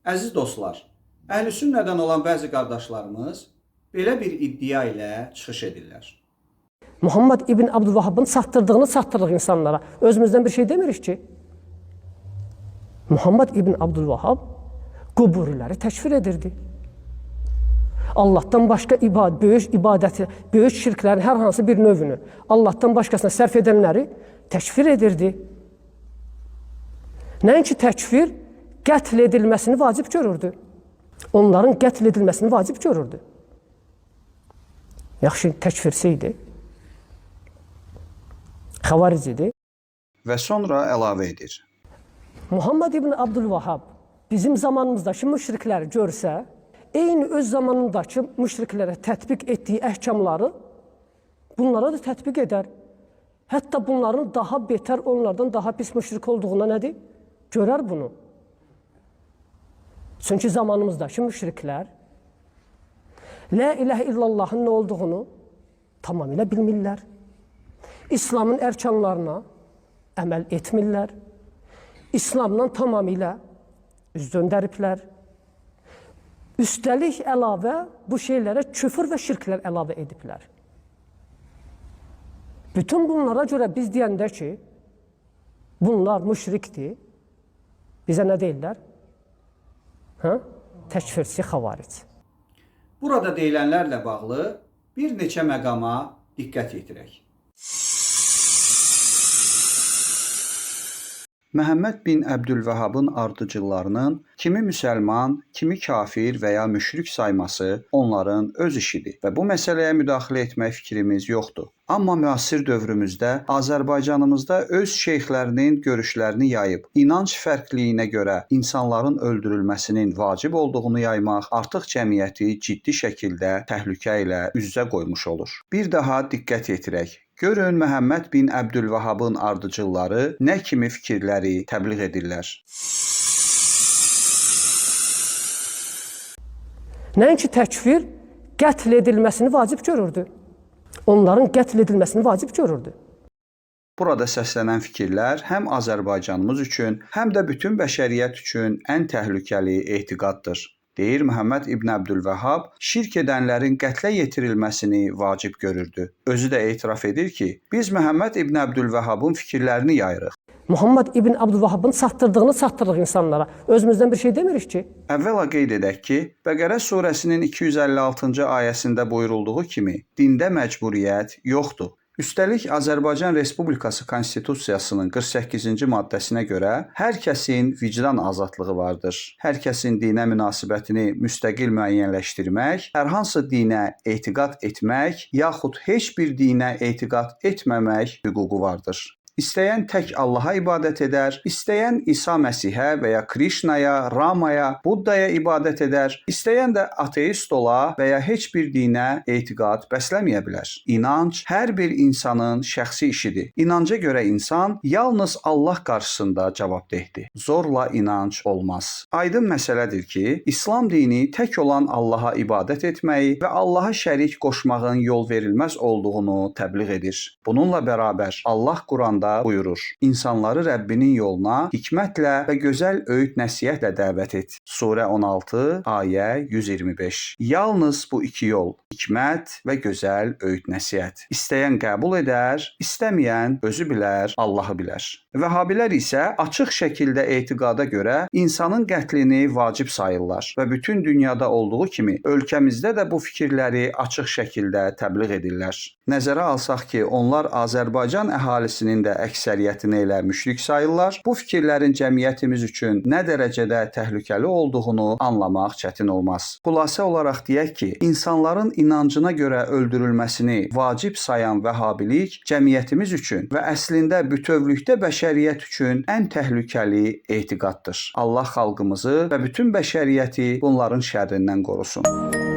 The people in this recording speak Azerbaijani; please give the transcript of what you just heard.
Əziz dostlar, Əhlüsünnədən olan bəzi qardaşlarımız belə bir iddia ilə çıxış edirlər. Muhammed İbn Abdülvahhab'ın sattırdığını sattırdık insanlara. Özümüzden bir şey demirik ki. Muhammed İbn Abdülvahhab kuburileri təşvir edirdi. Allah'tan başka böyük ibadeti, böyük şirklerin her hansı bir növünü Allah'tan başkasına sərf edenleri təşvir edirdi. Nəinki təkfir, qətl edilməsini vacib görürdü. Onların qətl edilməsini vacib görürdü. Yaxşı təkfirsiydi. Xavaric idi. Və sonra əlavə edir. Muhammed İbn Abdülvahhab bizim zamanımızdakı müşrikləri görsə, eyni öz zamanındakı müşriklərə tətbiq etdiyi əhkamları bunlara da tətbiq edər. Hətta bunların daha betər, onlardan daha pis müşrik olduğuna nədir? Görər bunu. Çünki zamanımızdakı müşriklər La ilahe illallahın nə olduğunu tamamilə bilmirlər. İslamın ərkanlarına əməl etmirlər. İslamdan tamamilə üz döndəriblər. Üstəlik əlavə bu şeylərə küfür və şirklər əlavə ediblər. Bütün bunlara görə biz deyəndə ki, bunlar müşrikdir, bizə nə deyirlər? Təkfirçi xavaric. Burada deyilənlərlə bağlı bir neçə məqama diqqət yetirək. Məhəmməd bin Əbdülvəhhabın ardıcıllarının kimi müsəlman, kimi kafir və ya müşrik sayması onların öz işidir və bu məsələyə müdaxilə etmək fikrimiz yoxdur. Amma müasir dövrümüzdə Azərbaycanımızda öz şeyxlərinin görüşlərini yayıb, inanc fərqliyinə görə insanların öldürülməsinin vacib olduğunu yaymaq artıq cəmiyyəti ciddi şəkildə təhlükə ilə üz-üzə qoymuş olur. Bir daha diqqət yetirək. Görün Məhəmməd bin Əbdülvəhhabın ardıcılları nə kimi fikirləri təbliğ edirlər. Nəinki təkfir, qətl edilməsini vacib görürdü. Onların qətl edilməsini vacib görürdü. Burada səslənən fikirlər həm Azərbaycanımız üçün, həm də bütün bəşəriyyət üçün ən təhlükəli etiqaddır. Deyir Məhəmməd İbn Əbdülvəhhab, şirk edənlərin qətlə yetirilməsini vacib görürdü. Özü də etiraf edir ki, biz Məhəmməd İbn Əbdülvəhhabın fikirlərini yayırıq. Muhammed İbn Abdülvahhab'ın sattırdığını sattırdık insanlara. Özümüzden bir şey demirik ki. Əvvəla qeyd edək ki, Bəqərə surəsinin 256-cı ayəsində buyurulduğu kimi, dində məcburiyyət yoxdur. Üstəlik, Azərbaycan Respublikası Konstitusiyasının 48-ci maddəsinə görə hər kəsin vicdan azadlığı vardır. Hər kəsin dinə münasibətini müstəqil müəyyənləşdirmək, hər hansı dinə etiqad etmək, yaxud heç bir dinə etiqad etməmək hüququ vardır. İstəyən tək Allaha ibadət edər, istəyən İsa Məsihə və ya Krishnaya, Ramaya, Buddaya ibadət edər, istəyən də ateist ola və ya heç bir dinə etiqad bəsləməyə bilər. İnanc hər bir insanın şəxsi işidir. İnanca görə insan yalnız Allah qarşısında cavabdehdir. Zorla inanc olmaz. Aydın məsələdir ki, İslam dini tək olan Allaha ibadət etməyi və Allaha şərik qoşmağın yol verilməz olduğunu təbliğ edir. Bununla bərabər Allah Quranda buyurur. İnsanları Rəbbinin yoluna hikmətlə və gözəl öyüd nəsihətlə dəvət et. Surə 16, ayə 125. Yalnız bu iki yol, hikmət və gözəl öyüd nəsihət. İstəyən qəbul edər, istəməyən özü bilər, Allahı bilər. Vəhabilər isə açıq şəkildə etiqada görə insanın qətlini vacib sayırlar və bütün dünyada olduğu kimi ölkəmizdə də bu fikirləri açıq şəkildə təbliğ edirlər. Nəzərə alsaq ki, onlar Azərbaycan əhalisinin də əksəriyyətini elə müşrik sayırlar. Bu fikirlərin cəmiyyətimiz üçün nə dərəcədə təhlükəli olduğunu anlamaq çətin olmaz. Xülasə olaraq deyək ki, insanların inancına görə öldürülməsini vacib sayan vəhhabilik cəmiyyətimiz üçün və əslində bütövlükdə bəşəriyyət üçün ən təhlükəli etiqaddır. Allah xalqımızı və bütün bəşəriyyəti bunların şərrindən qorusun.